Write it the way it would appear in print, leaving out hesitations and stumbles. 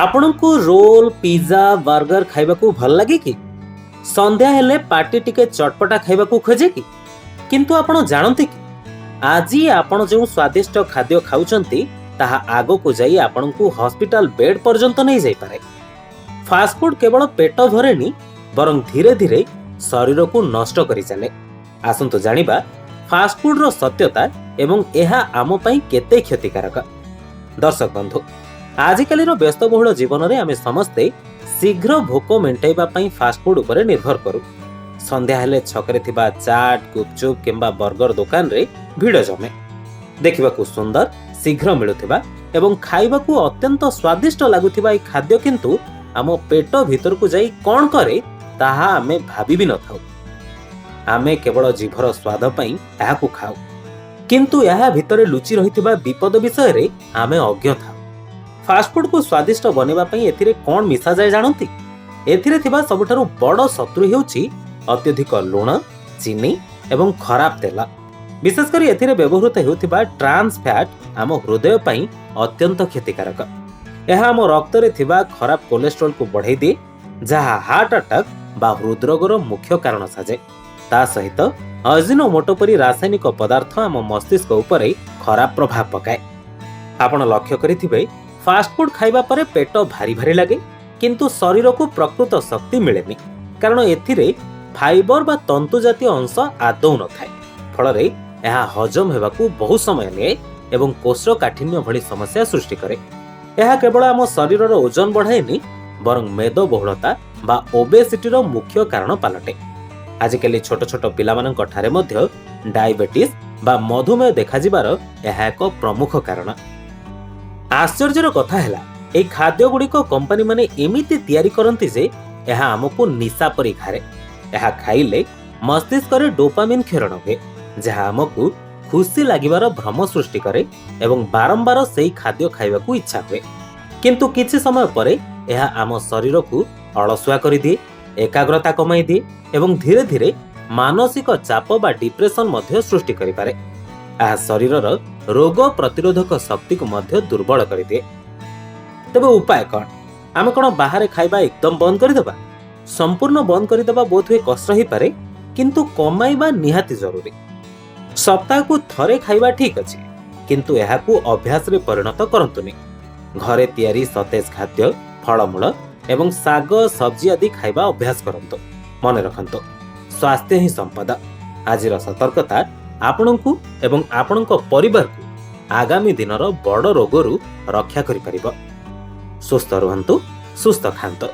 ଆପଣଙ୍କୁ ରୋଲ ପିज्ଜା ବର୍गर ଖାଇବାକୁ ଭଲ ଲାଗେ କି? ସନ୍ଧ୍ୟା ହେଲେ ପାଟି ଟିକେ ଚଟପଟା ଖାଇବାକୁ ଖୋଜେ କି? କିନ୍ତୁ ଆପଣ ଜାଣନ୍ତି କି ଆଜି ଆପଣ ଯେଉଁ ସ୍ୱାଦିଷ୍ଟ ଖାଦ୍ୟ ଖାଉଛନ୍ତି ତାହା ଆଗକୁ ଯାଇ ଆପଣଙ୍କୁ ହସ୍ପିଟାଲ ବେଡ୍ ପର୍ଯ୍ୟନ୍ତ ନେଇଯାଇପାରେ। ଫାଷ୍ଟଫୁଡ କେବଳ ପେଟ ଭରେନି, ବରଂ ଧୀରେ ଧୀରେ ଶରୀରକୁ ନଷ୍ଟ କରି ଚାଲେ। ଆସନ୍ତୁ ଜାଣିବା ଫାଷ୍ଟଫୁଡର ସତ୍ୟତା ଏବଂ ଏହା ଆମ ପାଇଁ କେତେ କ୍ଷତିକାରକ। ଦର୍ଶକ ବନ୍ଧୁ, ଆଜିକାଲିର ବ୍ୟସ୍ତବହୁଳ ଜୀବନରେ ଆମେ ସମସ୍ତେ ଶୀଘ୍ର ଭୋକ ମେଣ୍ଟାଇବା ପାଇଁ ଫାଷ୍ଟଫୁଡ ଉପରେ ନିର୍ଭର କରୁ। ସନ୍ଧ୍ୟା ହେଲେ ଛକରେ ଥିବା ଚାଟ, ଗୁପଚୁପ କିମ୍ବା ବର୍ଗର ଦୋକାନରେ ଭିଡ଼ ଜମେ। ଦେଖିବାକୁ ସୁନ୍ଦର, ଶୀଘ୍ର ମିଳୁଥିବା ଏବଂ ଖାଇବାକୁ ଅତ୍ୟନ୍ତ ସ୍ୱାଦିଷ୍ଟ ଲାଗୁଥିବା ଏହି ଖାଦ୍ୟ କିନ୍ତୁ ଆମ ପେଟ ଭିତରକୁ ଯାଇ କ'ଣ କରେ ତାହା ଆମେ ଭାବି ବି ନଥାଉ। ଆମେ କେବଳ ଜିଭର ସ୍ୱାଦ ପାଇଁ ଏହାକୁ ଖାଉ, କିନ୍ତୁ ଏହା ଭିତରେ ଲୁଚି ରହିଥିବା ବିପଦ ବିଷୟରେ ଆମେ ଅଜ୍ଞ ଥାଉ। ଫାଷ୍ଟଫୁଡକୁ ସ୍ୱାଦିଷ୍ଟ ବନେଇବା ପାଇଁ ଏଥିରେ କ'ଣ ମିଶାଯାଏ ଜାଣନ୍ତି? ଏଥିରେ ଥିବା ସବୁଠାରୁ ବଡ଼ ଶତ୍ରୁ ହେଉଛି ଅତ୍ୟଧିକ ଲୁଣ, ଚିନି ଏବଂ ଖରାପ ତେଲ। ବିଶେଷ କରି ଏଥିରେ ବ୍ୟବହୃତ ହେଉଥିବା ଟ୍ରାନ୍ସ ଫ୍ୟାଟ୍ ଆମ ହୃଦୟ ପାଇଁ ଅତ୍ୟନ୍ତ କ୍ଷତିକାରକ। ଏହା ଆମ ରକ୍ତରେ ଥିବା ଖରାପ କୋଲେଷ୍ଟ୍ରଲକୁ ବଢ଼ାଇ ଦିଏ, ଯାହା ହାର୍ଟ ଆଟାକ୍ ବା ହୃଦରୋଗର ମୁଖ୍ୟ କାରଣ ସାଜେ। ତା ସହିତ ଅଜିନୋମୋଟୋ ପରି ରାସାୟନିକ ପଦାର୍ଥ ଆମ ମସ୍ତିଷ୍କ ଉପରେ ଖରାପ ପ୍ରଭାବ ପକାଏ। ଆପଣ ଲକ୍ଷ୍ୟ କରିଥିବେ ଫାଷ୍ଟଫୁଡ ଖାଇବା ପରେ ପେଟ ଭାରି ଭାରି ଲାଗେ, କିନ୍ତୁ ଶରୀରକୁ ପ୍ରକୃତ ଶକ୍ତି ମିଳେନି, କାରଣ ଏଥିରେ ଫାଇବର ବା ତନ୍ତୁ ଜାତୀୟ ଅଂଶ ଆଦୌ ନଥାଏ। ଫଳରେ ଏହା ହଜମ ହେବାକୁ ବହୁ ସମୟ ନିଏ ଏବଂ କୋଷ୍ଠକାଠିନ୍ୟ ଭଳି ସମସ୍ୟା ସୃଷ୍ଟି କରେ। ଏହା କେବଳ ଆମ ଶରୀରର ଓଜନ ବଢ଼ାଏନି, ବରଂ ମେଦବହୁଳତା ବା ଓବେସିଟିର ମୁଖ୍ୟ କାରଣ ପାଲଟେ। ଆଜିକାଲି ଛୋଟ ଛୋଟ ପିଲାମାନଙ୍କ ଠାରେ ମଧ୍ୟ ଡାଇବେଟିସ୍ ବା ମଧୁମେହ ଦେଖାଯିବାର ଏହା ଏକ ପ୍ରମୁଖ କାରଣ। ଆଶ୍ଚର୍ଯ୍ୟର କଥା ହେଲା, ଏହି ଖାଦ୍ୟଗୁଡ଼ିକ କମ୍ପାନୀମାନେ ଏମିତି ତିଆରି କରନ୍ତି ଯେ ଏହା ଆମକୁ ନିଶା ପରି ଘାରେ। ଏହା ଖାଇଲେ ମସ୍ତିଷ୍କରେ ଡୋପାମିନ୍ କ୍ଷରଣ ହୁଏ, ଯାହା ଆମକୁ ଖୁସି ଲାଗିବାର ଭ୍ରମ ସୃଷ୍ଟି କରେ ଏବଂ ବାରମ୍ବାର ସେହି ଖାଦ୍ୟ ଖାଇବାକୁ ଇଚ୍ଛା ହୁଏ। କିନ୍ତୁ କିଛି ସମୟ ପରେ ଏହା ଆମ ଶରୀରକୁ ଅଳସୁଆ କରିଦିଏ, ଏକାଗ୍ରତା କମାଇ ଦିଏ ଏବଂ ଧୀରେ ଧୀରେ ମାନସିକ ଚାପ ବା ଡିପ୍ରେସନ ମଧ୍ୟ ସୃଷ୍ଟି କରିପାରେ। ଏହା ଶରୀରର ରୋଗ ପ୍ରତିରୋଧକ ଶକ୍ତିକୁ ମଧ୍ୟ ଦୁର୍ବଳ କରିଦିଏ। ତେବେ ଉପାୟ କ'ଣ? ଆମେ କ'ଣ ବାହାରେ ଖାଇବା ଏକଦମ ବନ୍ଦ କରିଦେବା? ସମ୍ପୂର୍ଣ୍ଣ ବନ୍ଦ କରିଦେବା ବୋଧହୁଏ କଷ୍ଟ ହୋଇପାରେ, କିନ୍ତୁ କମାଇବା ନିହାତି ଜରୁରୀ। ସପ୍ତାହକୁ ଥରେ ଖାଇବା ଠିକ୍ ଅଛି, କିନ୍ତୁ ଏହାକୁ ଅଭ୍ୟାସରେ ପରିଣତ କରନ୍ତୁନି। ଘରେ ତିଆରି ସତେଜ ଖାଦ୍ୟ, ଫଳମୂଳ ଏବଂ ଶାଗ ସବ୍ଜି ଆଦି ଖାଇବା ଅଭ୍ୟାସ କରନ୍ତୁ। ମନେ ରଖନ୍ତୁ, ସ୍ୱାସ୍ଥ୍ୟ ହିଁ ସମ୍ପଦ। ଆଜିର ସତର୍କତା ଆପଣଙ୍କୁ ଏବଂ ଆପଣଙ୍କ ପରିବାରକୁ ଆଗାମୀ ଦିନର ବଡ଼ ରୋଗରୁ ରକ୍ଷା କରିପାରିବ। ସୁସ୍ଥ ରୁହନ୍ତୁ, ସୁସ୍ଥ ଖାଆନ୍ତୁ।